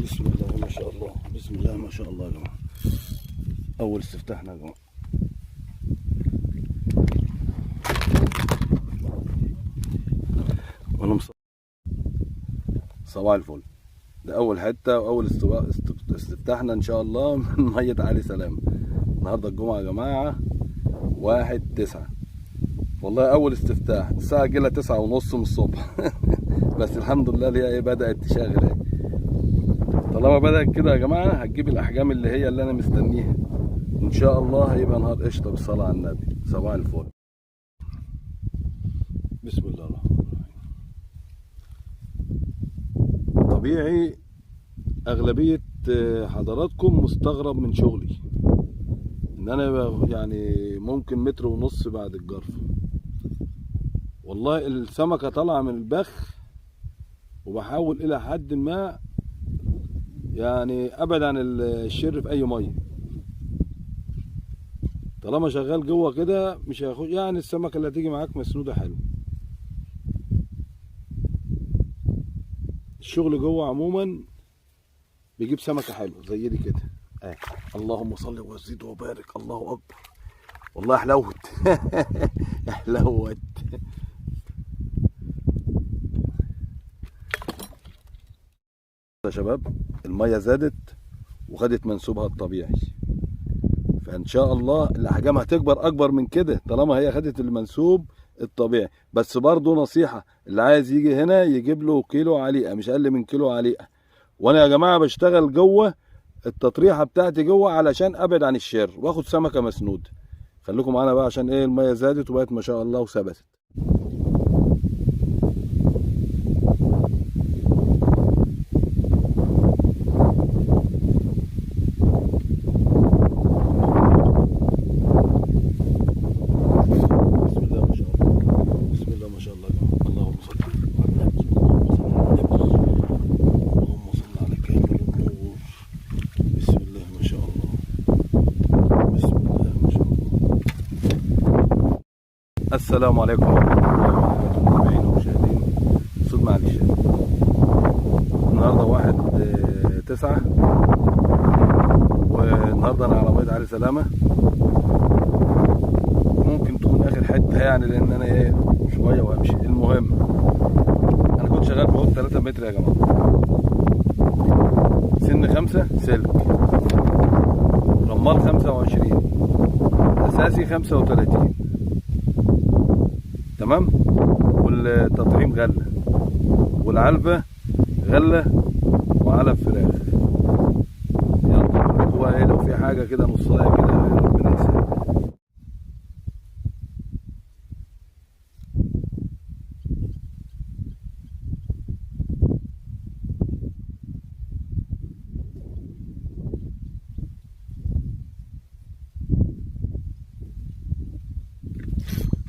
بسم الله ما شاء الله، بسم الله ما شاء الله يا جماعة. أول استفتاحنا يا جماعة. وأنا صباح الفل. ده أول حتة وأول استفتاحنا إن شاء الله من مية علي سلامة. النهاردة الجمعة يا جماعة 1/9. والله أول استفتاح الساعة جيلة 9:30 من الصبح. بس الحمد لله اللي هي إيه بدأت تشغل أهي. طالما بدأت كده يا جماعة هتجيب الأحجام اللي أنا مستنيها. إن شاء الله هيبقى نهار قشطة بالصلاة على النبي. صباح الفل. بسم الله الرحمن الرحيم. طبيعي أغلبية حضراتكم مستغرب من شغلي، إن أنا يعني ممكن 1.5 متر بعد الجرف. والله السمكة طالعة من البخ، وبحاول إلى حد ما يعني أبعد عن الشر في أي مية. طالما شغال جوه كده مش هياخد، يعني السمكة اللي هتيجي معاك مسنودة حلو. الشغل جوه عموما بيجيب سمكة حلوة زي دي كده. اللهم صل وزد وبارك، الله أكبر. والله حلوت. حلوت. يا شباب المية زادت وخدت منسوبها الطبيعي، فإن شاء الله الأحجام هتكبر أكبر من كده طالما هي خدت المنسوب الطبيعي. بس برضو نصيحة، اللي عايز يجي هنا يجيب له كيلو عليقة، مش أقل من كيلو عليقة. وأنا يا جماعة بشتغل جوه التطريحة بتاعتي جوه علشان أبعد عن الشر وآخد سمكة مسنود. خليكم معانا بقى عشان إيه المية زادت وبقت ما شاء الله وثبتت. السلام عليكم ورحمة الله وبركاته متابعين ومشاهدين صوت مع الشام. النهارده 1/9، والنهارده انا على مية علي سلامة. ممكن تكون اخر حتة يعني، لان انا ايه شوية وامشي. المهم انا كنت شغال في 3 متر يا جماعة، سن 5 سلك، رمال 25، اساسي 35، تمام. والتطعيم غله، والعلبه غله، وعلب فراخ. يلا هو ايه لو في حاجه كده نصايه كده ربنا يسهل.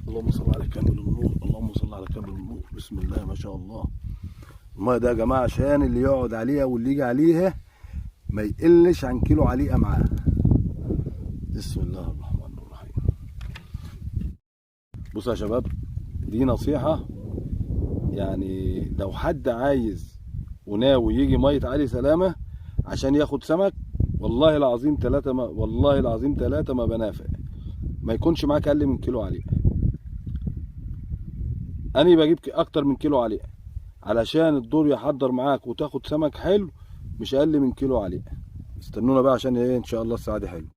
اللهم صل على كامل النور، اللهم صل على كامل النور. بسم الله ما شاء الله. الميه ده يا جماعه عشان اللي يقعد عليها واللي يجي عليها ما يقلش عن كيلو عليقه معاه. بسم الله الرحمن الرحيم. بصوا يا شباب، دي نصيحه يعني، لو حد عايز وناوي يجي ميه علي سلامه عشان ياخد سمك، والله العظيم 3 والله العظيم 3 ما بنافق، ما يكونش معاك اقل من كيلو عليقه. انا بجيب اكتر من كيلو عليقه علشان الدور يحضر معاك وتاخد سمك حلو، مش اقل من كيلو عليقه. استنونا بقى عشان ايه ان شاء الله الساعه دي حلو.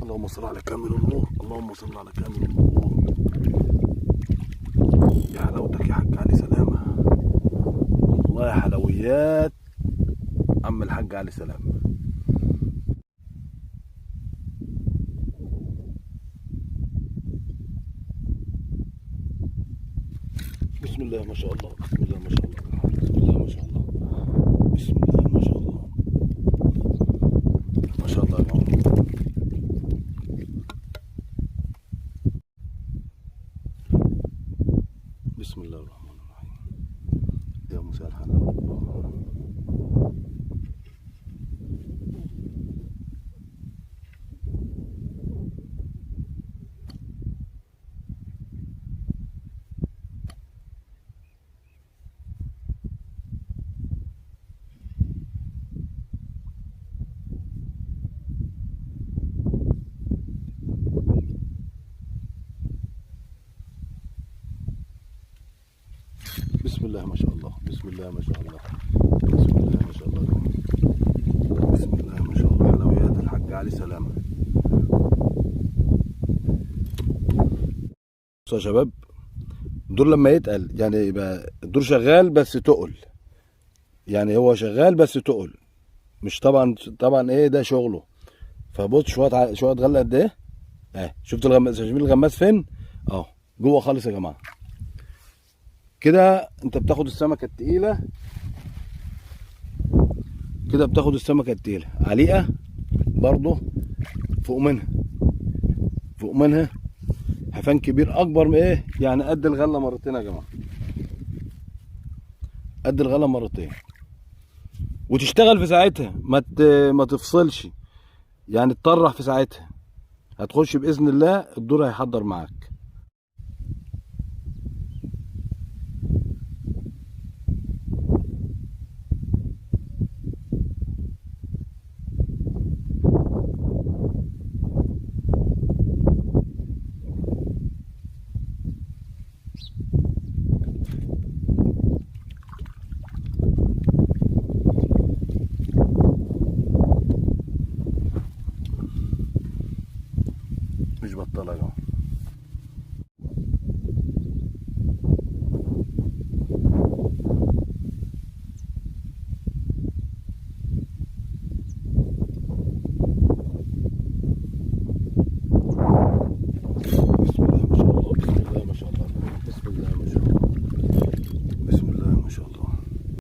اللهم صل على كامل النور، اللهم صل على كامل النور. يا حلاوتك يا حاج علي سلامة. حلويات عم الحاج علي سلام. بسم الله ما شاء الله، بسم الله ما شاء الله، بسم الله ما شاء الله، بسم الله ما شاء الله، ما شاء الله يا معلم. بسم الله الرحمن الرحيم. يا مساء الحلاوة. بسم الله ما شاء الله، بسم الله ما شاء الله، بسم الله ما شاء الله، بسم الله ما شاء الله. حلويات الحاج علي سلامة. بصوا يا شباب، الدور لما يتقل يعني يبقى الدور شغال بس تقل، يعني هو شغال بس تقل، مش طبعا ايه ده شغله. فبص شويه غله قد ايه اهي. شفت الغماس؟ شايفين الغماس فين؟ اهو جوه خالص يا جماعه. كده انت بتاخد السمكه التقيله، كده بتاخد السمكه التقيله عليقه برضه فوق منها، فوق منها حفان كبير اكبر من ايه يعني قد الغله مرتين يا جماعه، قد الغله مرتين. وتشتغل في ساعتها، ما تفصلش، يعني تطرح في ساعتها. هتخش باذن الله الدور هيحضر معاك. مش بطاله يا جماعه.